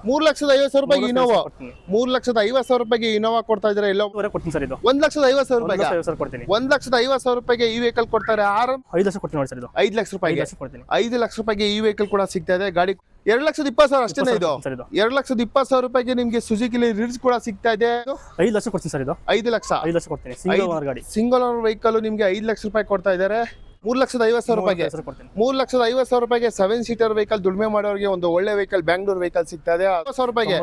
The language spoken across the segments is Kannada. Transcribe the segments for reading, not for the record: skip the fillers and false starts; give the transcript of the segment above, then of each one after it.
3,50,000 ರೂಪಾಯಿಗೆ ಇನೋವಾ 3,50,000 ರೂಪಾಯಿಗೆ ಇನೋವಾ ಕೊಡ್ತಾ ಇದಾರೆ ಎಲ್ಲೋ ಕೊಡ್ತೀನಿ ಸರ್ ಇದು 1,50,000 ರೂಪಾಯಿಗೆ 1,50,000 ಕೊಡ್ತೀನಿ 1,50,000 ರೂಪಾಯಿಗೆ ಈ ವೆಹಿಕಲ್ ಕೊಡ್ತಾರೆ 5 ಲಕ್ಷ ಕೊಡ್ತೀನಿ ನೋಡಿ ಸರ್ ಇದು 5 ಲಕ್ಷ ರೂಪಾಯಿಗೆ ಕೊಡ್ತೀನಿ 5 ಲಕ್ಷ ರೂಪಾಯಿಗೆ ಈ ವೆಹಿಕಲ್ ಕೂಡ ಸಿಗ್ತಾ ಇದೆ ಗಾಡಿ 2,20,000 ಅಷ್ಟೇನೆ ಇದು 2,20,000 ರೂಪಾಯಿಗೆ ನಿಮ್ಗೆ ಸುಜುಕಿಲಿ ರಿಡ್ಸ್ ಕೂಡ ಸಿಗ್ತಾ ಇದೆ 5 ಲಕ್ಷ ಕೊಡ್ತೀನಿ ಸರ್ ಇದು 5 ಲಕ್ಷ ಕೊಡ್ತೀನಿ ಸಿಂಗಲ್ ಓನರ್ ಗಾಡಿ ಸಿಂಗಲ್ ಓನರ್ ವೆಹಿಕಲ್ ನಿಮ್ಗೆ 5 ಲಕ್ಷ ರೂಪಾಯಿ ಕೊಡ್ತಾ ಇದಾರೆ 3,50,000 ರೂಪಾಯಿಗೆ 3,50,000 ರೂಪಾಯಿಗೆ 7 ಸೀಟರ್ ವೆಹಿಕಲ್ ದುಡಿಮೆ ಮಾಡೋರಿಗೆ ಒಂದು ಒಳ್ಳೆ ವೆಹಿಕಲ್ ಬ್ಯಾಂಗ್ಳೂರ್ ವೆಹಿಕಲ್ ಸಿಗ್ತಾ ಇದೆ 90,000 ರೂಪಾಯಿಗೆ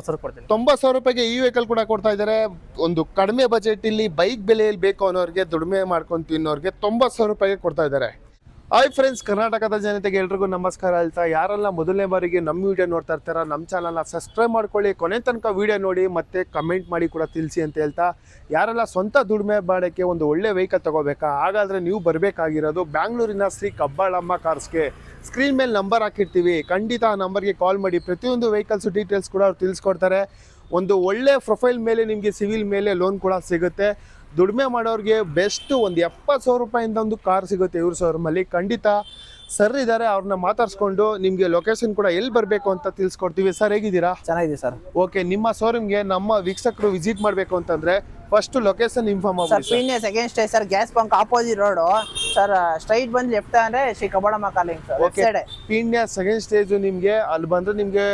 90,000 ರೂಪಾಯಿಗೆ ಈ ವೆಹಿಕಲ್ ಕೂಡ ಕೊಡ್ತಾ ಇದ್ದಾರೆ ಒಂದು ಕಡಿಮೆ ಬಜೆಟ್ ಇಲ್ಲಿ ಬೈಕ್ ಬೆಲೆಯಲ್ಲಿ ಬೇಕು ಅನ್ನೋರಿಗೆ ದುಡಿಮೆ ಮಾಡ್ಕೊಂಡು ತಿನ್ನೋರಿಗೆ 90,000 ರೂಪಾಯಿಗೆ ಕೊಡ್ತಾ ಇದ್ದಾರೆ ಹಾಯ್ ಫ್ರೆಂಡ್ಸ್, ಕರ್ನಾಟಕದ ಜನತೆಗೆ ಎಲ್ರಿಗೂ ನಮಸ್ಕಾರ ಹೇಳ್ತಾ ಯಾರೆಲ್ಲ ಮೊದಲನೇ ಬಾರಿಗೆ ನಮ್ಮ ವಿಡಿಯೋ ನೋಡ್ತಾ ಇರ್ತಾರ ನಮ್ಮ ಚಾನಲ್ನ ಸಬ್ಸ್ಕ್ರೈಬ್ ಮಾಡ್ಕೊಳ್ಳಿ, ಕೊನೆ ತನಕ ವಿಡಿಯೋ ನೋಡಿ ಮತ್ತೆ ಕಮೆಂಟ್ ಮಾಡಿ ಕೂಡ ತಿಳಿಸಿ ಅಂತ ಹೇಳ್ತಾ ಯಾರೆಲ್ಲ ಸ್ವಂತ ದುಡಿಮೆ ಮಾಡೋಕ್ಕೆ ಒಂದು ಒಳ್ಳೆ ವೆಹಿಕಲ್ ತಗೋಬೇಕಾ ಹಾಗಾದರೆ ನೀವು ಬರಬೇಕಾಗಿರೋದು ಬ್ಯಾಂಗ್ಳೂರಿನ ಶ್ರೀ ಕಬ್ಬಾಳಮ್ಮ ಕಾರ್ಸ್ಗೆ. ಸ್ಕ್ರೀನ್ ಮೇಲೆ ನಂಬರ್ ಹಾಕಿರ್ತೀವಿ, ಖಂಡಿತ ಆ ನಂಬರ್ಗೆ ಕಾಲ್ ಮಾಡಿ ಪ್ರತಿಯೊಂದು ವೆಹಿಕಲ್ಸ್ ಡೀಟೇಲ್ಸ್ ಕೂಡ ಅವ್ರು ತಿಳಿಸ್ಕೊಡ್ತಾರೆ. ಒಂದು ಒಳ್ಳೆ ಪ್ರೊಫೈಲ್ ಮೇಲೆ ನಿಮಗೆ ಸಿವಿಲ್ ಮೇಲೆ ಲೋನ್ ಕೂಡ ಸಿಗುತ್ತೆ. ದುಡಿಮೆ ಮಾಡೋರಿಗೆ ಬೆಸ್ಟ್ ಒಂದು 70,000 ರೂಪಾಯಿಂದ ಒಂದು ಕಾರ್ ಸಿಗುತ್ತೆ ಇವ್ರ ಶೋರೂಮಲ್ಲಿ. ಖಂಡಿತ ಸರ್ ಇದ್ದಾರೆ, ಅವ್ರನ್ನ ಮಾತಾಡ್ಸ್ಕೊಂಡು ನಿಮಗೆ ಲೊಕೇಶನ್ ಕೂಡ ಎಲ್ಲಿ ಬರಬೇಕು ಅಂತ ತಿಳಿಸ್ಕೊಡ್ತೀವಿ. ಸರ್ ಹೇಗಿದ್ದೀರಾ? ಚೆನ್ನಾಗಿದೆ ಸರ್. ಓಕೆ, ನಿಮ್ಮ ಶೋರೂಮ್ಗೆ ನಮ್ಮ ವೀಕ್ಷಕರು ವಿಸಿಟ್ ಮಾಡಬೇಕು ಅಂತಂದ್ರೆ first location inform sir. Peenya second stage sir, gas bunk opposite road sir. Straight ಬಂದು ಲೆಫ್ಟ್ ಅಂದ್ರೆ Shri Kabbalamma college sir. Okay, Peenya second stage ನಿಮ್ಗೆ ಅಲ್ಲಿ ಬಂದ್ರೆ ನಿಮ್ಗೆ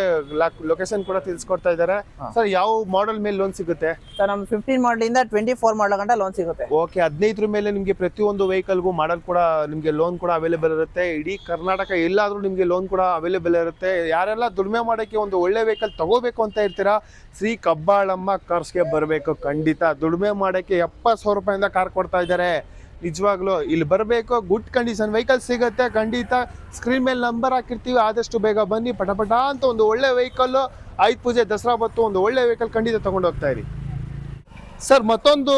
ಲೊಕೇಶನ್ ಕೂಡ ತಿಳಿಸ್ಕೊಡ್ತಾ ಇದ್ದಾರೆ. ಸರ್ ಯಾವ ಮಾಡೆಲ್ ಮೇಲೆ ಲೋನ್ ಸಿಗುತ್ತೆ? ಸರ್ ನಮ್ 15 ಮಾಡಲ್ ಇಂದ 24 ಮಾಡಲ್ ಗಂಟ ಲೋನ್ ಸಿಗುತ್ತೆ. ಓಕೆ, 15 ಮೇಲೆ ನಿಮ್ಗೆ ಪ್ರತಿಯೊಂದು ವೆಹಿಕಲ್ಗೂ ಮಾಡಲ್ ಕೂಡ ನಿಮ್ಗೆ ಲೋನ್ ಕೂಡ ಅವೈಲೇಬಲ್ ಇರುತ್ತೆ. ಇಡೀ ಕರ್ನಾಟಕ ಎಲ್ಲಾದ್ರೂ ನಿಮ್ಗೆ ಲೋನ್ ಕೂಡ ಅವೈಲೇಬಲ್ ಇರುತ್ತೆ. ಯಾರೆಲ್ಲ ದುಡಿಮೆ ಮಾಡೋಕ್ಕೆ ಒಂದು ಒಳ್ಳೆ ವೆಹಿಕಲ್ ತಗೋಬೇಕು ಅಂತ ಇರ್ತೀರಾ ಶ್ರೀ ಕಬ್ಬಾಳಮ್ಮ ಕಾರ್ಸ್ಗೆ ಬರಬೇಕು. ಖಂಡಿತ ದುಡಿಮೆ ಮಾಡೋಕ್ಕೆ 70,000 ರೂಪಾಯಿಂದ ಕಾರ್ ಕೊಡ್ತಾ ಇದ್ದಾರೆ. ನಿಜವಾಗ್ಲೂ ಇಲ್ಲಿ ಬರಬೇಕು, ಗುಡ್ ಕಂಡೀಷನ್ ವೆಹಿಕಲ್ ಸಿಗುತ್ತೆ. ಖಂಡಿತ ಸ್ಕ್ರೀನ್ ಮೇಲೆ ನಂಬರ್ ಹಾಕಿರ್ತೀವಿ, ಆದಷ್ಟು ಬೇಗ ಬನ್ನಿ. ಪಟ ಅಂತ ಒಂದು ಒಳ್ಳೆ ವೆಹಿಕಲ್ ಆಯುಧ ಪೂಜೆ ದಸರಾ ಬತ್ತು ಒಂದು ಒಳ್ಳೆ ವೆಹಿಕಲ್ ಖಂಡಿತ ತಗೊಂಡು ಹೋಗ್ತಾ ಇರಿ. ಸರ್ ಮತ್ತೊಂದು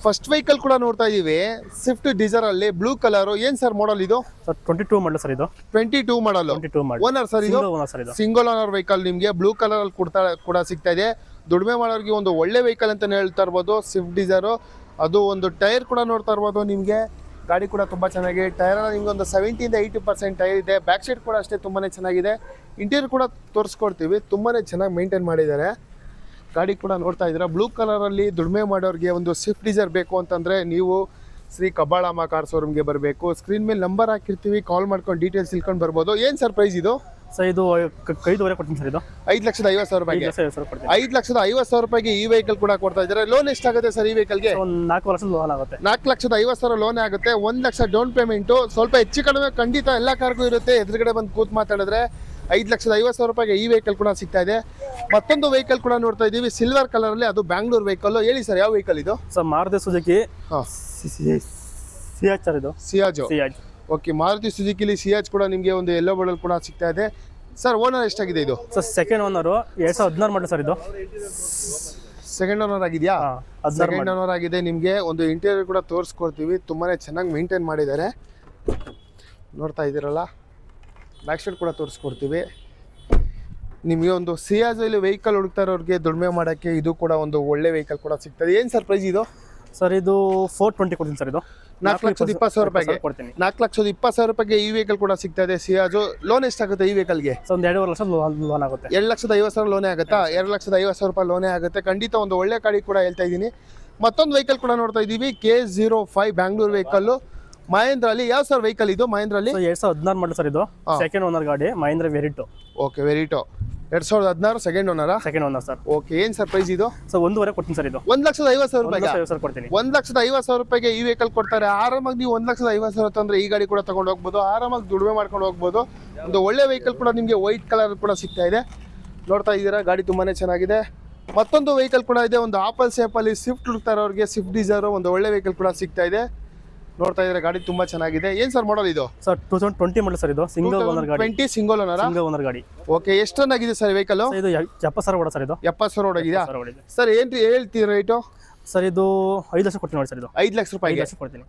ಫಸ್ಟ್ ವೆಹಿಕಲ್ ಕೂಡ ನೋಡ್ತಾ ಇದೀವಿ, ಸ್ವಿಫ್ಟ್ ಡಿಸೈರ್ ಅಲ್ಲಿ ಬ್ಲೂ ಕಲರ್. ಏನ್ ಸರ್ ಮಾಡಲ್ ಇದು? ಸರ್ 22 ಮಾಡಲ್ ಸರ್ ಇದು 22 ಮಾಡಲ್. ಓನರ್ ಸರ್ ಇದು ಸಿಂಗಲ್ ಓನರ್ ವೆಹಿಕಲ್ ನಿಮ್ಗೆ ಬ್ಲೂ ಕಲರ್ ಅಲ್ಲಿ ಕೂಡ ಸಿಗ್ತಾ ಇದೆ. ದುಡಿಮೆ ಮಾಡೋರಿಗೆ ಒಂದು ಒಳ್ಳೆ ವೆಹಿಕಲ್ ಅಂತಾನೆ ಹೇಳ್ತಾ ಇರ್ಬೋದು ಸ್ವಿಫ್ಟ್ ಡಿಸೈರ್. ಅದು ಒಂದು ಟೈರ್ ಕೂಡ ನೋಡ್ತಾ ಇರ್ಬೋದು ನಿಮ್ಗೆ. ಗಾಡಿ ಕೂಡ ತುಂಬಾ ಚೆನ್ನಾಗಿದೆ. ಟೈರ್ ನಿಮ್ಗೆ ಒಂದು 70 ಇಂದ 80% ಟೈರ್ ಇದೆ. ಬ್ಯಾಕ್ ಸೈಡ್ ಕೂಡ ಅಷ್ಟೇ ತುಂಬಾನೇ ಚೆನ್ನಾಗಿದೆ. ಇಂಟೀರಿಯರ್ ಕೂಡ ತೋರಿಸ್ಕೊಡ್ತೀವಿ, ತುಂಬಾನೇ ಚೆನ್ನಾಗಿ ಮೇಂಟೈನ್ ಮಾಡಿದ್ದಾರೆ. ಗಾಡಿ ಕೂಡ ನೋಡ್ತಾ ಇದ್ದೀರಾ ಬ್ಲೂ ಕಲರಲ್ಲಿ. ದುಡಿಮೆ ಮಾಡೋರಿಗೆ ಒಂದು ಸ್ವಿಫ್ಟ್ ಡಿಸೈರ್ ಬೇಕು ಅಂತಂದರೆ ನೀವು ಶ್ರೀ ಕಬ್ಬಾಳಮ್ಮ ಕಾರ್ ಶೋರೂಮ್ಗೆ ಬರಬೇಕು. ಸ್ಕ್ರೀನ್ ಮೇಲೆ ನಂಬರ್ ಹಾಕಿರ್ತೀವಿ, ಕಾಲ್ ಮಾಡ್ಕೊಂಡು ಡೀಟೇಲ್ಸ್ ತಿಳ್ಕೊಂಡು ಬರ್ಬೋದು. ಏನು ಸರ್ ಪ್ರೈಸ್ ಇದು? ಸರ್ ಇದು 5,50,000 ಕೊಡ್ತೀನಿ ಸರ್ ಇದು 5,50,000 ರೂಪಾಯಿಗೆ 5,50,000 ರೂಪಾಯಿಗೆ ಈ ವೆಹಿಕಲ್ ಕೂಡ ಕೊಡ್ತಾ ಇದ್ದಾರೆ. ಲೋನ್ ಎಷ್ಟಾಗುತ್ತೆ ಸರ್ ಈ ವೆಹಿಕಲ್ಗೆ? 4 ಲಕ್ಷ ಲೋನ್ ಆಗುತ್ತೆ. 4,50,000 ಲೋನ್ ಆಗುತ್ತೆ. 1 ಲಕ್ಷ ಡೌನ್ ಪೇಮೆಂಟು. ಸ್ವಲ್ಪ ಹೆಚ್ಚು ಕಡಿಮೆ ಖಂಡಿತ ಎಲ್ಲ ಕಾರ್ಗೂ ಇರುತ್ತೆ. ಎದುರುಗಡೆ ಬಂದು ಕೂತ್ ಮಾತಾಡಿದ್ರೆ 5,50,000 ರೂಪಾಯಿಗೆ ಈ ವೆಹಿಕಲ್ ಕೂಡ ಸಿಗ್ತಾ ಇದೆ. ಮತ್ತೊಂದು ವೆಹಿಕಲ್ ಕೂಡ ನೋಡ್ತಾ ಇದೀವಿ ಸಿಲ್ವರ್ ಕಲರ್ ಅಲ್ಲಿ, ಅದು ಬ್ಯಾಂಗ್ಳೂರ್ ವೆಹಿಕಲ್. ಹೇಳಿ ಸರ್ ಯಾವ ವೆಹಿಕಲ್ ಇದು? ಸರ್ ಮಾರುತಿ ಸುಜುಕಿ ಸಿಯಾಜ್ ಸರ್ ಇದು. ಸಿಯಾಜ್. ಓಕೆ, ಮಾರುತಿ ಸುಜುಕಿಲಿ ಸಿಯಾಜ್ ಕೂಡ ನಿಮಗೆ ಒಂದು ಯೆಲ್ಲೋ ಮಾಡಲ್ ಕೂಡ ಸಿಗ್ತಾ ಇದೆ. ಸರ್ ಓನರ್ ಎಷ್ಟಾಗಿದೆ ಇದು? Sir second owner 2016 model sir ಇದು. ಸೆಕೆಂಡ್ ಓನರ್ ಆಗಿದೆಯಾ? ಸೆಕೆಂಡ್ ಓನರ್ ಆಗಿದೆ. ನಿಮಗೆ ಒಂದು ಇಂಟೀರಿಯರ್ ಕೂಡ ತೋರಿಸ್ಕೊಡ್ತೀವಿ, ತುಂಬಾನೇ ಚೆನ್ನಾಗಿ ಮೇಂಟೈನ್ ಮಾಡಿದ್ದಾರೆ. ನೋಡ್ತಾ ಇದ್ದೀರಲ್ಲ, ಬ್ಯಾಕ್ ಸೈಡ್ ಕೂಡ ತೋರಿಸ್ಕೊಡ್ತೀವಿ. ನಿಮಗೆ ಒಂದು ಸಿಯಾಜಲ್ಲಿ ವೆಹಿಕಲ್ ಹುಡುಕ್ತಾ ಇರೋರಿಗೆ ದುಡಿಮೆ ಮಾಡೋಕ್ಕೆ ಇದು ಕೂಡ ಒಂದು ಒಳ್ಳೆ ವೆಹಿಕಲ್ ಕೂಡ ಸಿಗ್ತದೆ. ಏನು ಸರ್ ಪ್ರೈಸ್ ಇದು? ಸರ್ ಇದು 420 ಕೊಡ್ತೀನಿ ಸರ್ ಇದು 4,20,000 ರೂಪಾಯಿಗೆ 4,20,000 ರೂಪಾಯಿಗೆ ಈ ವೆಹಿಕಲ್ ಕೂಡ ಸಿಗ್ತಾ ಇದೆ ಸಿಯಾಜು. ಲೋನ್ ಎಷ್ಟಾಗುತ್ತೆ ಈ ವೆಹಿಕಲ್ಗೆ? ಒಂದು 2.5 ಲಕ್ಷ ಲೋನ್ ಆಗುತ್ತೆ. 2,50,000 ಲೋನೇ ಆಗುತ್ತಾ? 2,50,000 ರೂಪಾಯಿ ಲೋನೇ ಆಗುತ್ತೆ. ಖಂಡಿತ ಒಂದು ಒಳ್ಳೆ ಗಾಡಿ ಕೂಡ ಹೇಳ್ತಾ ಇದ್ದೀನಿ. ಮತ್ತೊಂದು ವೆಹಿಕಲ್ ಕೂಡ ನೋಡ್ತಾ ಇದ್ದೀವಿ, K05 ಬ್ಯಾಂಗ್ಳೂರ್ ವೆಹಿಕಲ್ ಮಹೇಂದ್ರ ಅಲ್ಲಿ. ಯಾವ ಸರ್ ವೆಹಿಕಲ್ ಇದು ಮಹೇಂದ್ರ ಅಲ್ಲಿ? 2016 ಮಾಡಲ್ ಸರ್ ಇದು. ಸೆಕೆಂಡ್ ಓನರ್ ಗಾಡಿ Mahindra Verito. Okay, Verito 2016 second ಓನರಾ? Second owner sir. ಓಕೆ, ಏನ್ ಸರ್ ಪ್ರೈಸ್ ಇದು? ಸರ್ 1.5 ಕೊಡ್ತೀನಿ ಸರ್ ಇದು 1,50,000 ರೂಪಾಯಿಗೆ 1,50,000 ಕೊಡ್ತೀನಿ. 1,50,000 ರೂಪಾಯಿಗೆ ಈ ವೆಹಿಕಲ್ ಕೊಡ್ತಾರೆ. ಆರಾಮಾಗಿ ನೀವು 1,50,000 ತಂದ್ರೆ ಈ ಗಾಡಿ ಕೂಡ ತಗೊಂಡು ಹೋಗ್ಬೋದು, ಆರಾಮಾಗಿ ದುಡಿಮೆ ಮಾಡ್ಕೊಂಡು ಹೋಗ್ಬೋದು. ಒಂದು ಒಳ್ಳೆ ವೆಹಿಕಲ್ ಕೂಡ ನಿಮಗೆ ವೈಟ್ ಕಲರ್ ಕೂಡ ಸಿಗ್ತಾ ಇದೆ. ನೋಡ್ತಾ ಇದ್ದೀರಾ ಗಾಡಿ ತುಂಬಾನೇ ಚೆನ್ನಾಗಿದೆ. ಮತ್ತೊಂದು ವೆಹಿಕಲ್ ಕೂಡ ಇದೆ, ಒಂದು ಆಪಲ್ ಶೇಪ್ ಅಲ್ಲಿ ಸ್ವಿಫ್ಟ್ ಹುಡುಕ್ತಾ ಇರೋರಿಗೆ ಸ್ವಿಫ್ಟ್ ಡಿಸೈರ್ ಒಂದು ಒಳ್ಳೆ ವೆಹಿಕಲ್ ಕೂಡ ಸಿಗ್ತಾ ಇದೆ. ನೋಡ್ತಾ ಇದ್ರೆ ಗಾಡಿ ತುಂಬಾ ಚೆನ್ನಾಗಿದೆ. ಏನ್ ಸರ್ ಮಾಡಲ್ ಇದು? ಸರ್ 2020 ಮಾಡಲ್ ಸರ್ ಇದು. ಸಿಂಗಲ್ ಓನರ್ ಗಾಡಿ. 20 ಸಿಂಗಲ್ ಓನರ್ ಗಾಡಿ. ಓಕೆ, ಎಷ್ಟು ರನ್ ಆಗಿದೆ ಸರ್ ವೆಹಿಕಲ್? ಇದು 70,000 ಓಡ ಸರ್ ಇದು. 70,000 ಓಡಿದೆಯಾ ಸರ್? ಏನ್ ಹೇಳ್ತೀರಿ ರೇಟು? ಸರ್ ಇದು 5 ಲಕ್ಷ ಕೊಡ್ತೀನಿ ನೋಡಿ ಸರ್ ಇದು 5 ಲಕ್ಷ ರೂಪಾಯಿಗೆ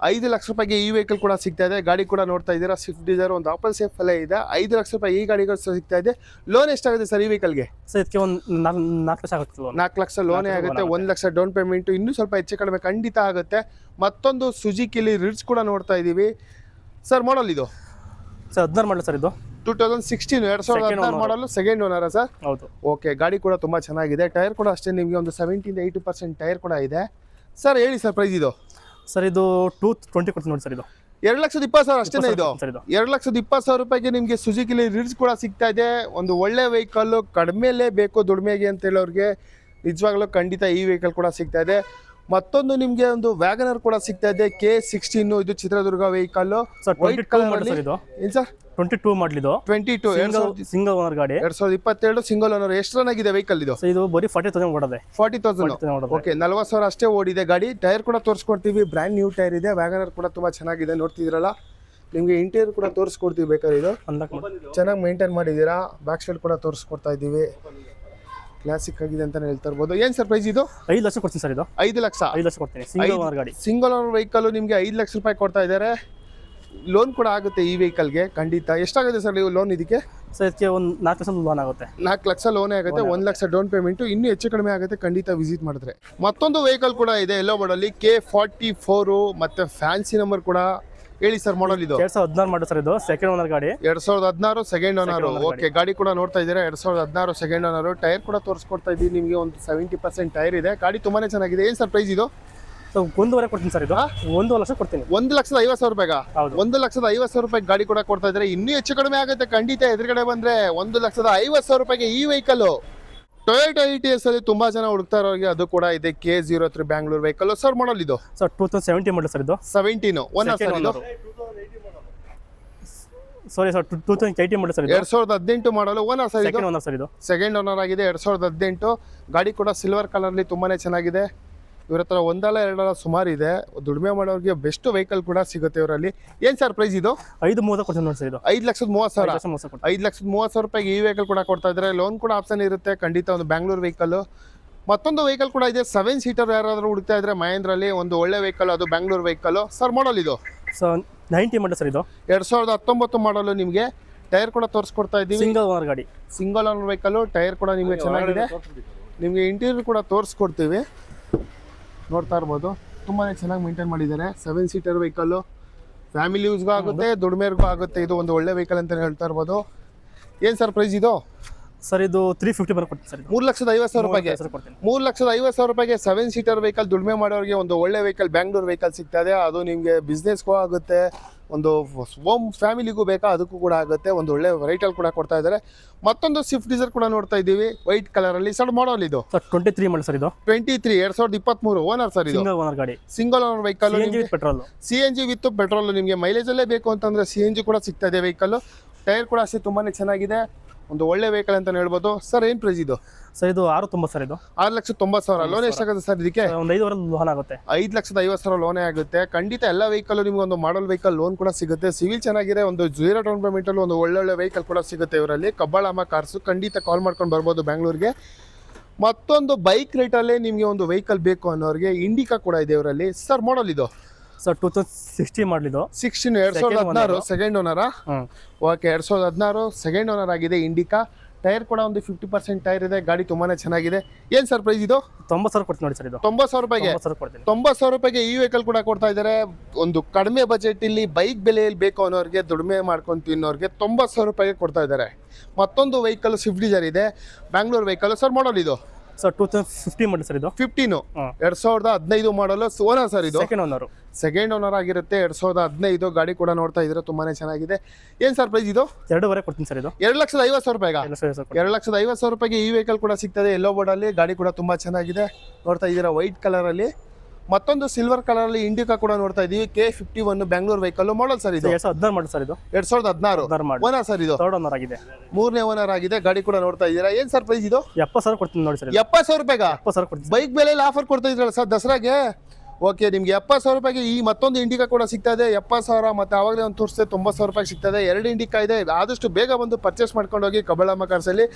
5 ಲಕ್ಷ ರೂಪಾಯಿಗೆ ಈ ವೆಹಿಕಲ್ ಕೂಡ ಸಿಗ್ತಾ ಇದೆ. ಗಾಡಿ ಕೂಡ ನೋಡ್ತಾ ಇದ್ದೀರಾ ಸ್ವಿಫ್ಟ್ ಡಿಸೈರ್ ಒಂದು ಆಪಲ್ ಸೇಫ್ ಅಲ್ಲೇ ಇದೆ. 5 ಲಕ್ಷ ರೂಪಾಯಿ ಈ ಗಾಡಿಗೆ ಸಿಗ್ತಾ ಇದೆ. ಲೋನ್ ಎಷ್ಟಾಗುತ್ತೆ ಸರ್ ಈ ವೆಹಿಕಲ್ಗೆ? ಸರ್ ಇದಕ್ಕೆ ಒಂದು 4 ಲಕ್ಷ ಆಗುತ್ತೆ. 4 ಲಕ್ಷ ಲೋನೇ ಆಗುತ್ತೆ. 1 ಲಕ್ಷ ಡೌನ್ ಪೇಮೆಂಟ್. ಇನ್ನೂ ಸ್ವಲ್ಪ ಹೆಚ್ಚು ಕಡಿಮೆ ಖಂಡಿತ ಆಗುತ್ತೆ. ಮತ್ತೊಂದು ಸುಜುಕಿಲಿ ರಿಡ್ಸ್ ಕೂಡ ನೋಡ್ತಾ ಇದ್ದೀವಿ. ಸರ್ ಮಾಡಲ್ ಇದು? ಸರ್ 16 ಮಾಡಲ್ ಸರ್ ಇದು 2016 2016 ಮಾಡಲು ಸೆಕೆಂಡ್ ಓನರಾ ಸರ್? ಹೌದು. ಓಕೆ, ಗಾಡಿ ಕೂಡ ತುಂಬಾ ಚೆನ್ನಾಗಿದೆ. ಟೈರ್ ಕೂಡ ಅಷ್ಟೇ ನಿಮಗೆ ಒಂದು 70-80% ಟೈರ್ ಕೂಡ ಇದೆ. ಸರ್ ಹೇಳಿ ಸರ್ ಪ್ರೈಸ್ ಇದು? ಸರ್ ಇದು 220 ಕೊಡ್ತೀನಿ ನೋಡಿ ಸರ್ ಇದು. 2,20,000 ಅಷ್ಟೇನೆ ಇದು? ಸರ್ ಇದು 2,20,000 ರೂಪಾಯಿಗೆ ನಿಮಗೆ ಸುಜುಕಿಲಿ ರಿಡ್ಸ್ ಕೂಡ ಸಿಗ್ತಾ ಇದೆ. ಒಂದು ಒಳ್ಳೆ ವೆಹಿಕಲ್, ಕಡಿಮೆಲೇ ಬೇಕು ದುಡಿಮೆಗೆ ಅಂತ ಹೇಳೋರಿಗೆ ನಿಜವಾಗ್ಲೂ ಖಂಡಿತ ಈ ವೆಹಿಕಲ್ ಕೂಡ ಸಿಗ್ತಾ ಇದೆ. ಮತ್ತೊಂದು ನಿಮಗೆ ಒಂದು ವ್ಯಾಗನರ್ ಕೂಡ ಸಿಗ್ತಾ ಇದೆ, K16. ಇದು Chitradurga vehicle, sir white 22 colour model ಅಲ್ಲಿ. ಸರ್ ಇದು. ಏನ್ ಸರ್? 22 ಮಾಡಲ್ ಇದು. 22 ಸಿಂಗಲ್ ಓನರ್ ಗಾಡಿ. 2022 ಸಿಂಗಲ್ ಓನರ್. ಎಷ್ಟು ರನ್ ಆಗಿದೆ ವೆಹಿಕಲ್ ಇದು? ಸೊ ಇದು ಬರೀ 40,000 ಓಡದೆ. 40,000. ಓಕೆ, 40,000 ಅಷ್ಟೇ ಓಡಿದೆ ಗಾಡಿ. ಟೈರ್ ಕೂಡ ತೋರಿಸ್ಕೊಡ್ತೀವಿ, ಬ್ರ್ಯಾಂಡ್ ನ್ಯೂ ಟೈರ್ ಇದೆ. ವ್ಯಾಗನರ್ ಕೂಡ ತುಂಬಾ ಚೆನ್ನಾಗಿದೆ, ನೋಡ್ತಿದ್ರಲ್ಲ. ನಿಮಗೆ ಇಂಟೀರಿಯರ್ ಕೂಡ ತೋರಿಸ್ಕೊಡ್ತೀವಿ ಬೇಕಾದ್ರೆ. ಇದು ಚೆನ್ನಾಗಿ ಮೇಂಟೈನ್ ಮಾಡಿದ್ದೀರಾ. ಬ್ಯಾಕ್ ಸೈಡ್ ಕೂಡ ತೋರಿಸ್ಕೊಡ್ತಾ ಇದ್ದೀವಿ. ಕ್ಲಾಸಿಕ್ ಆಗಿದೆ ಅಂತಾನೆ ಹೇಳ್ತಾ ಇರ್ಬೋದು. ಏನ್ ಸರ್ ಪ್ರೈಸ್ ಇದು? 5 ಲಕ್ಷ ಕೊಡ್ತೀನಿ ಸರ್ ಇದು. 5 ಲಕ್ಷ? 5 ಲಕ್ಷ ಕೊಡ್ತೀನಿ. ಸಿಂಗಲ್ ಓನರ್ ಗಾಡಿ. ಸಿಂಗಲ್ ಓನರ್ ವೆಹಿಕಲ್ ನಿಮಗೆ 5 ಲಕ್ಷ ರೂಪಾಯಿ ಕೊಡ್ತಾ ಇದ್ದಾರೆ. ಲೋನ್ ಕೂಡ ಆಗುತ್ತೆ ಈ ವೆಹಿಕಲ್ಗೆ ಖಂಡಿತ. ಎಷ್ಟಾಗುತ್ತೆ ಸರ್ ನೀವು ಲೋನ್ ಇದಕ್ಕೆ? ಸರ್ ಇದಕ್ಕೆ ಒಂದು 4 ಲಕ್ಷ ಲೋನ್ ಆಗುತ್ತೆ. 4 ಲಕ್ಷ ಲೋನೇ ಆಗುತ್ತೆ. 1 ಲಕ್ಷ ಡೌನ್ ಪೇಮೆಂಟ್. ಇನ್ನೂ ಹೆಚ್ಚು ಕಡಿಮೆ ಆಗುತ್ತೆ ಖಂಡಿತ ವಿಸಿಟ್ ಮಾಡಿದ್ರೆ. ಮತ್ತೊಂದು ವೆಹಿಕಲ್ ಕೂಡ ಇದೆ ಎಲ್ಲೋ ಬೋರ್ಡಲ್ಲಿ, K44 ಮತ್ತೆ ಫ್ಯಾನ್ಸಿ ನಂಬರ್ ಕೂಡ. ಹೇಳಿ ಸರ್ ಮಾಡಲ್ ಇದು? 2016 ಮಾಡಲ್ ಸರ್ ಇದು. ಸೆಕೆಂಡ್ ಓನರ್ ಗಾಡಿ. 2016 ಸೆಕೆಂಡ್ ಓನರ್. ಓಕೆ, ಗಾಡಿ ಕೂಡ ನೋಡ್ತಾ ಇದ್ದೀರಾ. 2016 ಸೆಕೆಂಡ್ ಓನರ್. ಟೈರ್ ಕೂಡ ತೋರಿಸ್ಕೊಡ್ತಾ ಇದ್ದೀವಿ ನಿಮಗೆ. ಒಂದು 70% ಟೈರ್ ಇದೆ. ಗಾಡಿ ತುಂಬಾನೇ ಚೆನ್ನಾಗಿದೆ. ಏನ್ ಸರ್ ಪ್ರೈಸ್ ಇದು? 1.5 ಕೊಡ್ತೀನಿ ಸರ್ ಇದು. 1 ಲಕ್ಷ ಕೊಡ್ತೀನಿ. 1,50,000 ರೂಪಾಯಿಗ? ಹೌದು. 1,50,000 ರೂಪಾಯಿ ಗಾಡಿ ಕೂಡ ಕೊಡ್ತಾ ಇದ್ದಾರೆ. ಇನ್ನೂ ಹೆಚ್ಚು ಕಡಿಮೆ ಆಗುತ್ತೆ ಖಂಡಿತ. ಎದುರುಗಡೆ ಬಂದ್ರೆ 1,50,000 ರೂಪಾಯಿಗೆ ಈ ವೆಹಿಕಲ್. ಟೊಯೋಟಾ ETS ಅಲ್ಲಿ ತುಂಬಾ ಜನ ಹುಡುಕ್ತಾ ಇರೋರಿಗೆ ಅದು ಕೂಡ ಇದೆ. K03 Bangalore vehicle. Sir model ಇದು? ಸರ್ 2017 ಮಾಡಲ್ ಸರ್ ಇದು. 17 ಓನರ್ ಸರ್ ಇದು? ಸಾರಿ ಸರ್ 2018 ಮಾಡಲ್ ಸರ್ ಇದು. 2018 ಮಾಡಲು. ಓನರ್ ಸರ್ ಇದು? ಸೆಕೆಂಡ್ ಓನರ್ ಸರ್ ಇದು. ಸೆಕೆಂಡ್ ಓನರ್ ಆಗಿದೆ. 2018 ಗಾಡಿ ಕೂಡ ಸಿಲ್ವರ್ ಕಲರ್ ಅಲ್ಲಿ ತುಂಬಾನೇ ಚೆನ್ನಾಗಿದೆ. ಇವ್ರ ಹತ್ರ ಒಂದಲ್ಲ ಎರಡಲ್ಲ ಸುಮಾರು ಇದೆ. ದುಡಿಮೆ ಮಾಡೋರಿಗೆ ಬೆಸ್ಟ್ ವೆಹಿಕಲ್ ಕೂಡ ಸಿಗುತ್ತೆ ಇವರಲ್ಲಿ. ಏನ್ ಸರ್ ಪ್ರೈಸ್ ಇದು? 5.30 ಕೊಡ್ತೀನಿ ನೋಡಿ ಸರ್ ಇದು. 5,30,000. 5,30,000 ರೂಪಾಯಿಗೆ ಈ ವೆಹಿಕಲ್ ಕೂಡ ಕೊಡ್ತಾ ಇದ್ದಾರೆ. ಲೋನ್ ಕೂಡ ಆಪ್ಷನ್ ಇರುತ್ತೆ ಖಂಡಿತ. ಒಂದು ಬ್ಯಾಂಗ್ಳೂರ್ ವೆಹಿಕಲ್. ಮತ್ತೊಂದು ವೆಹಿಕಲ್ ಕೂಡ ಇದೆ 7 ಸೀಟರ್. ಯಾರಾದರೂ ಹುಡುಕ್ತಾ ಇದ್ರೆ ಮಹೇಂದ್ರಲ್ಲಿ ಒಂದು ಒಳ್ಳೆ ವೆಹಿಕಲ್, ಅದು ಬ್ಯಾಂಗ್ಳೂರ್ ವೆಹಿಕಲ್. ಸರ್ ಮಾಡಲ್ ಇದು? ಸರ್ 90 ಮಾಡಲ್ ಸರ್ ಇದು. 2019 ಮಾಡಲು. ನಿಮಗೆ ಟೈರ್ ಕೂಡ ತೋರಿಸ್ಕೊಡ್ತಾ ಇದ್ದೀವಿ. ಸಿಂಗಲ್ ಓನರ್ ಗಾಡಿ. Single owner vehicle. ಟೈರ್ ಕೂಡ ನಿಮಗೆ ಚೆನ್ನಾಗಿದೆ. ನಿಮಗೆ ಇಂಟೀರಿಯರ್ ಕೂಡ ತೋರಿಸ್ಕೊಡ್ತೀವಿ, ನೋಡ್ತಾ ಇರ್ಬೋದು. ತುಂಬಾ ಚೆನ್ನಾಗಿ ಮೇಂಟೈನ್ ಮಾಡಿದ್ದಾರೆ. 7 ಸೀಟರ್ ವೆಹಿಕಲ್ಲು. ಫ್ಯಾಮಿಲಿ ಯೂಸ್ಗೂ ಆಗುತ್ತೆ, ದುಡಿಮೆಗೂ ಆಗುತ್ತೆ. ಇದು ಒಂದು ಒಳ್ಳೆ ವೆಹಿಕಲ್ ಅಂತ ಹೇಳ್ತಾ ಇರ್ಬೋದು. ಏನು ಸರ್ ಪ್ರೈಸ್ ಇದು? ಸರ್ ಇದು 350 ಬರ ಕೊಡ್ತೀನಿ ಸರ್. 3,50,000 ರೂಪಾಯಿಗೆ? 3,50,000 ರೂಪಾಯಿಗೆ 7 ಸೀಟರ್ ವೆಹಿಕಲ್ ದುಡಿಮೆ ಮಾಡೋರಿಗೆ ಒಂದು ಒಳ್ಳೆ ವೆಹಿಕಲ್, ಬ್ಯಾಂಗ್ಳೂರ್ ವೆಹಿಕಲ್ ಸಿಗ್ತಾ ಇದೆ. ಅದು ನಿಮಗೆ ಬಿಸ್ನೆಸ್ಗೂ ಆಗುತ್ತೆ, ಒಂದು ಹೋಮ್ ಫ್ಯಾಮಿಲಿಗೂ ಬೇಕಾ ಅದಕ್ಕೂ ಕೂಡ ಆಗುತ್ತೆ. ಒಂದು ಒಳ್ಳೆ ವೆಹಿಕಲ್ ಕೂಡ ಕೊಡ್ತಾ ಇದ್ದಾರೆ. ಮತ್ತೊಂದು ಸ್ವಿಫ್ಟ್ ಡಿಸೈರ್ ಕೂಡ ನೋಡ್ತಾ ಇದ್ದೀವಿ, ವೈಟ್ ಕಲರ್ ಅಲ್ಲಿ. ಸರ್ ಮಾಡಲ್ ಇದು? ಸರ್ 23 ಮಾಡಲ್ ಸರ್ ಇದು. 23 2023 ಓನರ್ ಸರ್ ಇದು? ಸಿಂಗಲ್ ಓನರ್ ಗಾಡಿ. Single owner vehicle. Petrol. CNG with petrol. ನಿಮಗೆ ಮೈಲೇಜ್ ಅಲ್ಲೇ ಬೇಕು ಅಂತಂದ್ರೆ CNG ಕೂಡ ಸಿಗ್ತಾ ಇದೆ ವೆಹಿಕಲ್. ಟೈರ್ ಕೂಡ ಅಷ್ಟೇ ತುಂಬಾನೇ ಚೆನ್ನಾಗಿದೆ. ಒಂದು ಒಳ್ಳೆ ವೆಹಿಕಲ್ ಅಂತ ಹೇಳ್ಬೋದು. ಸರ್ ಏನು ಪ್ರೈಸ್ ಇದು? ಸರ್ ಇದು 6.90 ಸರ್ ಇದು. 6,90,000. ಲೋನ್ ಎಷ್ಟಾಗುತ್ತೆ ಸರ್ ಇದಕ್ಕೆ? ಒಂದು 5 ಲೋನ್ ಆಗುತ್ತೆ. 5,50,000 ಲೋನೇ ಆಗುತ್ತೆ ಖಂಡಿತ. ಎಲ್ಲ ವೆಹಿಕಲ್ ನಿಮ್ಗೆ ಒಂದು ಮಾಡಲ್ ವೆಹಿಕಲ್ ಲೋನ್ ಕೂಡ ಸಿಗುತ್ತೆ. ಸಿವಿಲ್ ಚೆನ್ನಾಗಿದೆ. ಒಂದು 0 ಡೌನ್ ಪೇಮೆಂಟ್ ಅಲ್ಲಿ ಒಂದು ಒಳ್ಳೊಳ್ಳೆ ವೆಹಿಕಲ್ ಕೂಡ ಸಿಗುತ್ತೆ ಇವರಲ್ಲಿ. ಕಬ್ಬಾಳಮ್ಮ ಕಾರ್ಸು. ಖಂಡಿತ ಕಾಲ್ ಮಾಡ್ಕೊಂಡು ಬರ್ಬೋದು ಬ್ಯಾಂಗ್ಳೂರ್ಗೆ. ಮತ್ತೊಂದು ಬೈಕ್ ರೇಟಲ್ಲೇ ನಿಮಗೆ ಒಂದು ವೆಹಿಕಲ್ ಬೇಕು ಅನ್ನೋರಿಗೆ ಇಂಡಿಕಾ ಕೂಡ ಇದೆ ಇವರಲ್ಲಿ. ಸರ್ ಮಾಡಲ್ ಇದು? ಸರ್ 2016 ಮಾಡಲ್ ಇದು. 16 2016 ಸೆಕೆಂಡ್ ಓನರಾ? ಓಕೆ, 2016 ಸೆಕೆಂಡ್ ಓನರ್ ಆಗಿದೆ ಇಂಡಿಕಾ. ಟೈರ್ ಕೂಡ ಒಂದು 50% ಟೈರ್ ಇದೆ. ಗಾಡಿ ತುಂಬಾನೇ ಚೆನ್ನಾಗಿದೆ. ಏನ್ ಸರ್ ಪ್ರೈಸ್ ಇದು? 90,000 ಕೊಡ್ತೀನಿ ನೋಡಿ ಸರ್ ಇದು. 90,000 ರೂಪಾಯಿಗೆ? 90,000 ರೂಪಾಯಿಗೆ ಈ ವೆಹಿಕಲ್ ಕೂಡ ಕೊಡ್ತಾ ಇದ್ದಾರೆ. ಒಂದು ಕಡಿಮೆ ಬಜೆಟ್ ಇಲ್ಲಿ ಬೈಕ್ ಬೆಲೆಯಲ್ಲಿ ಬೇಕು ಅನ್ನೋರಿಗೆ, ದುಡಿಮೆ ಮಾಡ್ಕೊಂಡು ತಿನ್ನೋರಿಗೆ 90,000 ರೂಪಾಯಿಗೆ ಕೊಡ್ತಾ ಇದ್ದಾರೆ. ಮತ್ತೊಂದು ವೆಹಿಕಲ್ ಸ್ವಿಫ್ಟ್ ಡಿಸೈರ್ ಇದೆ, ಬ್ಯಾಂಗ್ಳೂರ್ ವೆಹಿಕಲ್. ಸರ್ ಮಾಡಲ್ ಇದು? ಸರ್ 2015 ಮಾಡಲ್ ಸರ್ ಇದು. 15 2015 ಮಾಡಲು. ಓನರ್ ಸರ್ ಇದು? Second owner. ಸೆಕೆಂಡ್ ಓನರ್ ಆಗಿರುತ್ತೆ. 2015 ಗಾಡಿ ಕೂಡ ನೋಡ್ತಾ ಇದ್ರೆ ತುಂಬಾನೇ ಚೆನ್ನಾಗಿದೆ. ಏನ್ ಸರ್ ಪ್ರೈಸ್ ಇದು? 2.5 ಕೊಡ್ತೀನಿ ಸರ್ ಇದು. 2,50,000 ರೂಪಾಯಿಗ? 2,50,000 ರೂಪಾಯಿಗೆ ಈ ವೆಹಿಕಲ್ ಕೂಡ ಸಿಗ್ತದೆ. ಎಲ್ಲೋ ಬೋರ್ಡ್ ಅಲ್ಲಿ. ಗಾಡಿ ಕೂಡ ತುಂಬಾ ಚೆನ್ನಾಗಿದೆ, ನೋಡ್ತಾ ಇದ್ದೀರಾ, ವೈಟ್ ಕಲರ್ ಅಲ್ಲಿ. ಮತ್ತೊಂದು ಸಿಲ್ವರ್ ಕಲರ್ ಅಲ್ಲಿ ಇಂಡಿಕಾ ಕೂಡ ನೋಡ್ತಾ ಇದೀವಿ. K51 Bangalore vehicle. ಮಾಡಲ್ ಸರ್ ಇದು? 2016 ಮಾಡಲ್ ಸರ್ ಇದು. 2016 ಓನರ್ ಸರ್ ಇದು? ಥರ್ಡ್ ಓನರ್ ಆಗಿದೆ. 3ನೇ ಓನರ್ ಆಗಿದೆ. ಗಾಡಿ ಕೂಡ ನೋಡ್ತಾ ಇದ್ದೀರಾ. ಏನ್ ಸರ್ ಪ್ರೈಸ್ ಇದು? 70,000 ಕೊಡ್ತೀನಿ ನೋಡಿ ಸರ್. 70,000 ರೂಪಾಯಿಗ? 70,000 ಕೊಡ್ತೀನಿ. ಬೈಕ್ ಬೆಲೆಯಲ್ಲಿ ಆಫರ್ ಕೊಡ್ತಾ ಇದ್ರಲ್ಲ ಸರ್ ದಸರಾಗೆ. ಓಕೆ, ನಿಮ್ಗೆ 70,000 ರೂಪಾಯಿಗೆ ಈ ಮತ್ತೊಂದು ಇಂಡಿಕಾ ಕೂಡ ಸಿಗ್ತಾ ಇದೆ. 70,000 ಮತ್ತೆ ಆವಾಗಲೇ ಒಂದು ತೋರಿಸಿದೆ 90,000 ರೂಪಾಯಿಗೆ ಸಿಗ್ತದೆ. 2 ಇಂಡಿಕಾ ಇದೆ. ಆದಷ್ಟು ಬೇಗ ಬಂದು ಪರ್ಚೇಸ್ ಮಾಡ್ಕೊಂಡು ಹೋಗಿ ಕಬ್ಬಾಳಮ್ಮ ಕಾರ್ಸಲ್ಲಿ.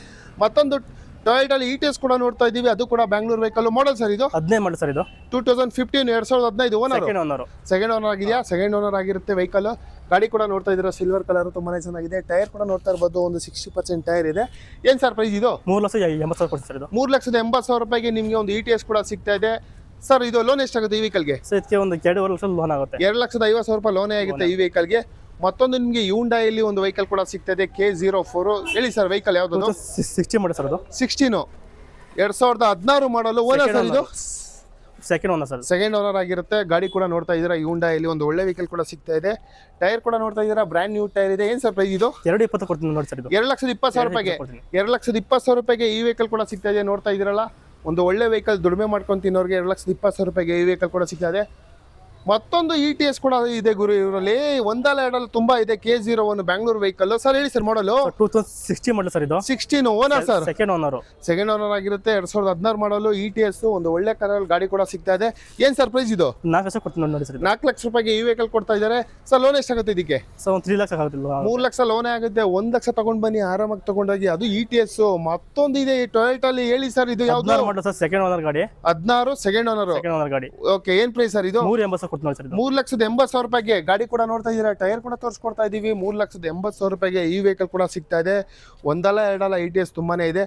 ಮತ್ತೊಂದು ಟೊಯೋಟಾ ETS ಕೂಡ ನೋಡ್ತಾ ಇದೀವಿ, ಅದು ಕೂಡ ಬ್ಯಾಂಗ್ಳೂರ್ ವೆಹಿಕಲ್. ಮಾಡಲ್ ಸರ್ ಇದು? 15 ಮಾಡಲ್ ಸರ್ ಇದು. 2015 2015 ಓನರ್? ಸೆಕೆಂಡ್ ಓನರ್ ಆಗಿದೆಯಾ? ಸೆಕೆಂಡ್ ಓನರ್ ಆಗಿರುತ್ತೆ ವೆಹಿಕಲ್. ಗಾಡಿ ಕೂಡ ನೋಡ್ತಾ ಇದ್ದೀರಾ, ಸಿಲ್ವರ್ ಕಲರ್ ತುಂಬಾನೇ ಚೆನ್ನಾಗಿದೆ. ಟೈರ್ ಕೂಡ ನೋಡ್ತಾ ಇರ್ಬೋದು, ಒಂದು 60% ಟೈರ್ ಇದೆ. ಏನ್ ಸರ್ ಪ್ರೈಸ್ ಇದು? 3,80,000 ಕೊಡ್ತೀನಿ ಸರ್ ಇದು. 3,80,000 ರೂಪಾಯಿಗೆ ನಿಮಗೆ ಒಂದು ETS ಕೂಡ ಸಿಗ್ತಾ ಇದೆ. ಸರ್ ಇದು ಲೋನ್ ಎಷ್ಟಾಗುತ್ತೆ ಈ ವೆಹಿಕಲ್ಗೆ? ಸರ್ ಇದಕ್ಕೆ ಒಂದು 2.5 ಲಕ್ಷ ಲೋನ್ ಆಗುತ್ತೆ. 2,50,000 ರೂಪಾಯಿ ಲೋನೇ ಆಗುತ್ತೆ ಈ ವೆಹಿಕಲ್ಗೆ. ಮತ್ತೊಂದು ನಿಮಗೆ ಯೂಂಡಾಯಲ್ಲಿ ಒಂದು ವೆಹಿಕಲ್ ಕೂಡ ಸಿಗ್ತದೆ K04. ಹೇಳಿ ಸರ್ ವೆಹಿಕಲ್ ಯಾವ್ದು? 60 ಮಾಡಿ ಸರ್ ಅದು 16 2016 ಮಾಡಲು ಓನರ್ ಸರ್ ಇದು second owner sir. Second owner ಆಗಿರುತ್ತೆ. ಗಾಡಿ ಕೂಡ ನೋಡ್ತಾ ಇದ್ದೀರಾ ಯೂಂಡಾಯಲ್ಲಿ ಒಂದು ಒಳ್ಳೆ ವೆಹಿಕಲ್ ಕೂಡ ಸಿಗ್ತಾ ಇದೆ. ಟೈರ್ ಕೂಡ ನೋಡ್ತಾ ಇದ್ದೀರಾ ಬ್ರ್ಯಾಂಡ್ ನ್ಯೂ ಟೈರ್ ಇದೆ. ಏನು ಸರ್ ಪ್ರೈಸ್ ಇದು? 220 ಕೊಡ್ತೀನಿ ನೋಡಿ ಸರ್ ಇದು 2,20,000 ರೂಪಾಯಿಗೆ 2,20,000 ರೂಪಾಯಿಗೆ ಈ ವೆಹಿಕಲ್ ಕೂಡ ಸಿಗ್ತಾ ಇದೆ. ನೋಡ್ತಾ ಇದ್ದೀರಲ್ಲ, ಒಂದು ಒಳ್ಳೆ ವೆಹಿಕಲ್ ದುಡಿಮೆ ಮಾಡ್ಕೊಂಡು ತಿನ್ನೋರಿಗೆ 2,20,000 ರೂಪಾಯಿಗೆ ಈ ವೆಹಿಕಲ್ ಕೂಡ ಸಿಗ್ತಾ ಇದೆ. ಮತ್ತೊಂದು ETS ಕೂಡ ಇದೆ ಗುರು ಇವರಲ್ಲಿ. ಒಂದಲ್ಲ ಎರಡಲ್ಲ ತುಂಬಾ ಇದೆ. K01 Bangalore vehicle. ಸರ್ ಹೇಳಿ ಸರ್ ಮಾಡಲು? 2016 ಮಾಡಲು ಸರ್ ಇದು 16 ಓನರ್ ಸರ್. ಸೆಕೆಂಡ್ ಓನರ್ ಆಗಿರುತ್ತೆ. 2016 ಮಾಡಲು ETS ಒಂದು ಒಳ್ಳೆ ಕಾರಲ್ಲಿ ಗಾಡಿ ಕೂಡ ಸಿಗ್ತಾ ಇದೆ. ಏನ್ ಸರ್ ಪ್ರೈಸ್ ಇದು? 4 ಲಕ್ಷ ಕೊಡ್ತೀನಿ ನೋಡಿ ಸರ್. 4 ಲಕ್ಷ ರೂಪಾಯಿಗೆ ಈ ವೆಹಿಕಲ್ ಕೊಡ್ತಾ ಇದ್ದಾರೆ. ಸರ್ ಲೋನ್ ಎಷ್ಟಾಗುತ್ತೆ ಇದಕ್ಕೆ? ಸರ್ ಒಂದು 3 ಲಕ್ಷ ಆಗುತ್ತಿಲ್ಲ. 3 ಲಕ್ಷ ಲೋನೇ ಆಗುತ್ತೆ. 1 ಲಕ್ಷ ತಗೊಂಡ್ ಬನ್ನಿ ಆರಾಮಾಗಿ ತಗೊಂಡೋಗಿ. ಅದು ETS. ಮತ್ತೊಂದು ಇದೆ ಟೊಯೋಟಾ. ಹೇಳಿ ಸರ್ ಇದು ಯಾವ್ದು? 16 ಮಾಡಲು ಸರ್ ಸೆಕೆಂಡ್ ಓನರ್ ಗಾಡಿ. 16 ಸೆಕೆಂಡ್ ಓನರ್ ಗಾಡಿ. ಓಕೆ, ಏನ್ ಪ್ರೈಸ್ ಸರ್ ಇದು? 380 ಕೊಡ್ತೀನಿ ನೋಡಿ ಸರ್. 3,80,000 ರೂಪಾಯಿಗೆ ಗಾಡಿ ಕೂಡ ನೋಡ್ತಾ ಇದ್ದೀರಾ. ಟೈರ್ ಕೂಡ ತೋರಿಸ್ಕೊಡ್ತಾ ಇದೀವಿ. 3,80,000 ರೂಪಾಯಿಗೆ ಈ ವೆಹಿಕಲ್ ಕೂಡ ಸಿಗ್ತಾ ಇದೆ. ಒಂದಲ್ಲ ಎರಡಲ್ಲ ETS ತುಂಬಾನೇ ಇದೆ.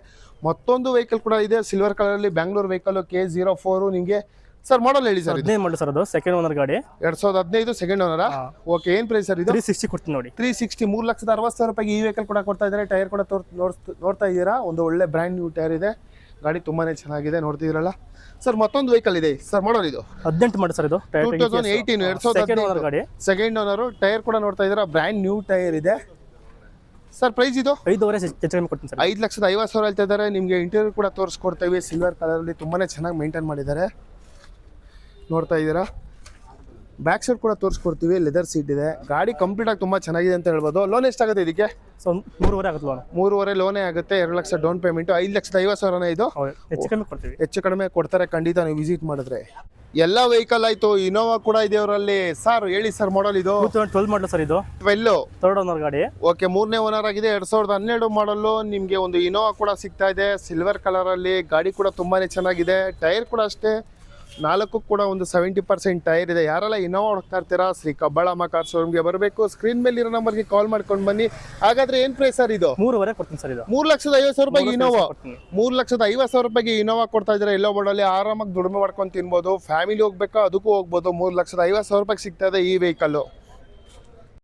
ಮತ್ತೊಂದು ವೆಹಿಕಲ್ ಕೂಡ ಇದೆ ಸಿಲ್ವರ್ ಕಲರ್ ಅಲ್ಲಿ ಬ್ಯಾಂಗ್ಳೂರ್ ವೆಹಿಕಲ್ K04 ನಿಮಗೆ. ಸರ್ ಮಾಡಲ್ ಹೇಳಿ ಸರ್? 15 ಮಾಡಲು ಸರ್ ಅದು ಸೆಕೆಂಡ್ ಓನರ್ ಗಾಡಿ. 2015 ಸೆಕೆಂಡ್ ಓನರ್. ಓಕೆ, ಏನ್ ಪ್ರೈಸ್ ಸರ್ ಇದು? 360 ಕೊಡ್ತೀನಿ ನೋಡಿ. 360 3,60,000 ರೂಪಾಯಿಗೆ ಈ ವೆಹಿಕಲ್ ಕೂಡ ಕೊಡ್ತಾ ಇದ್ದಾರೆ. ಟೈರ್ ಕೂಡ ನೋಡ್ತಾ ಇದ್ದೀರಾ. ಒಂದು ಒಳ್ಳೆ ಬ್ರ್ಯಾಂಡ್ ನ್ಯೂ ಟೈರ್ ಇದೆ. ಗಾಡಿ ತುಂಬಾನೇ ಚೆನ್ನಾಗಿದೆ ನೋಡ್ತಿದ್ದೀರಲ್ಲ. ಸರ್ ಮತ್ತೊಂದು ವೆಹಿಕಲ್ ಇದೆ ಸರ್ ಮಾಡಲ್ ಇದು? 18 ಮಾಡಿ ಸರ್ ಇದು 2018 ಗಾಡಿ. Second owner. ಟೈರ್ ಕೂಡ ನೋಡ್ತಾ ಇದ್ದೀರಾ ಬ್ರ್ಯಾಂಡ್ ನ್ಯೂ ಟೈರ್ ಇದೆ. ಸರ್ ಪ್ರೈಸ್ ಇದು? 5.5 ಹೆಚ್ಚು ಕಮ್ಮಿ ಕೊಡ್ತೀನಿ ಸರ್. 5,50,000 ಹೇಳ್ತಾ ಇದ್ದಾರೆ. ನಿಮಗೆ ಇಂಟೀರಿಯರ್ ಕೂಡ ತೋರಿಸ್ಕೊಡ್ತೇವೆ. ಸಿಲ್ವರ್ ಕಲರಲ್ಲಿ ತುಂಬಾನೇ ಚೆನ್ನಾಗಿ ಮೇಂಟೈನ್ ಮಾಡಿದ್ದಾರೆ. ನೋಡ್ತಾ ಇದ್ದೀರಾ. ಬ್ಯಾಕ್ ಸೈಡ್ ಕೂಡ ತೋರಿಸ್ಕೊಡ್ತೀವಿ. ಲೆದರ್ ಸೀಟ್ ಇದೆ. ಗಾಡಿ ಕಂಪ್ಲೀಟ್ ಆಗಿ ತುಂಬಾ ಚೆನ್ನಾಗಿದೆ ಅಂತ ಹೇಳ್ಬೋದು. ಲೋನ್ ಎಷ್ಟಾಗುತ್ತೆ ಇದಕ್ಕೆ? ಸೊ 3.5 ಆಗುತ್ತೆ ಲೋನ್. 3.5 ಲೋನೇ ಆಗುತ್ತೆ. 2 ಲಕ್ಷ ಡೌನ್ ಪೇಮೆಂಟ್. 5,50,000 ಇದು. ಹೆಚ್ಚು ಕಮ್ಮಿ ಕೊಡ್ತೀವಿ. ಹೆಚ್ಚು ಕಡಿಮೆ ಕೊಡ್ತಾರೆ ಖಂಡಿತ ನೀವು ವಿಸಿಟ್ ಮಾಡಿದ್ರೆ. ಎಲ್ಲ ವೆಹಿಕಲ್ ಆಯ್ತು. ಇನೋವಾ ಕೂಡ ಇದೆ ಅವರಲ್ಲಿ. ಸರ್ ಹೇಳಿ ಸರ್ ಮಾಡಲ್ ಇದು? 2012 ಮಾಡಲು ಸರ್ ಇದು 12 ಥರ್ಡ್ ಓನರ್ ಗಾಡಿ. ಓಕೆ, 3ನೇ ಓನರ್ ಆಗಿದೆ. 2012 ಮಾಡಲು. ನಿಮಗೆ ಒಂದು ಇನೋವಾ ಕೂಡ ಸಿಗ್ತಾ ಇದೆ ಸಿಲ್ವರ್ ಕಲರ್ ಅಲ್ಲಿ. ಗಾಡಿ ಕೂಡ ತುಂಬಾನೇ ಚೆನ್ನಾಗಿದೆ. ಟೈರ್ ಕೂಡ ಅಷ್ಟೇ 4 ಕೂಡ ಒಂದು 70% ಟೈರ್ ಇದೆ. ಯಾರೆಲ್ಲ ಇನೋವಾ ಹುಡುಕ್ತಾ ಇರ್ತೀರಾ ಶ್ರೀ ಕಬ್ಬಾಳಮ್ಮ ಕಾರ್ ಶೋರೂಮ್ಗೆ ಬರಬೇಕು. ಸ್ಕ್ರೀನ್ ಮೇಲೆ ಇರೋ ನಂಬರ್ಗೆ ಕಾಲ್ ಮಾಡ್ಕೊಂಡು ಬನ್ನಿ. ಹಾಗಾದ್ರೆ ಏನ್ ಪ್ರೈಸ್ ಸರ್ ಇದು? 3.5 ಕೊಡ್ತೀನಿ ಸರ್ ಇದು. 3,50,000 ರೂಪಾಯಿಗೆ ಇನೋವಾ. 3,50,000 ರೂಪಾಯಿಗೆ ಇನೋವಾ ಕೊಡ್ತಾ ಇದ್ದಾರೆ. ಎಲ್ಲೋ ಬೋರ್ಡಲ್ಲಿ ಆರಾಮಾಗಿ ದುಡಿಮೆ ಮಾಡ್ಕೊಂಡು ತಿನ್ಬೋದು. ಫ್ಯಾಮಿಲಿ ಹೋಗ್ಬೇಕಾ ಅದಕ್ಕೂ ಹೋಗ್ಬೋದು. 3,50,000 ರೂಪಾಯಿಗೆ ಸಿಗ್ತಾ ಇದೆ ಈ ವೆಹಿಕಲ್.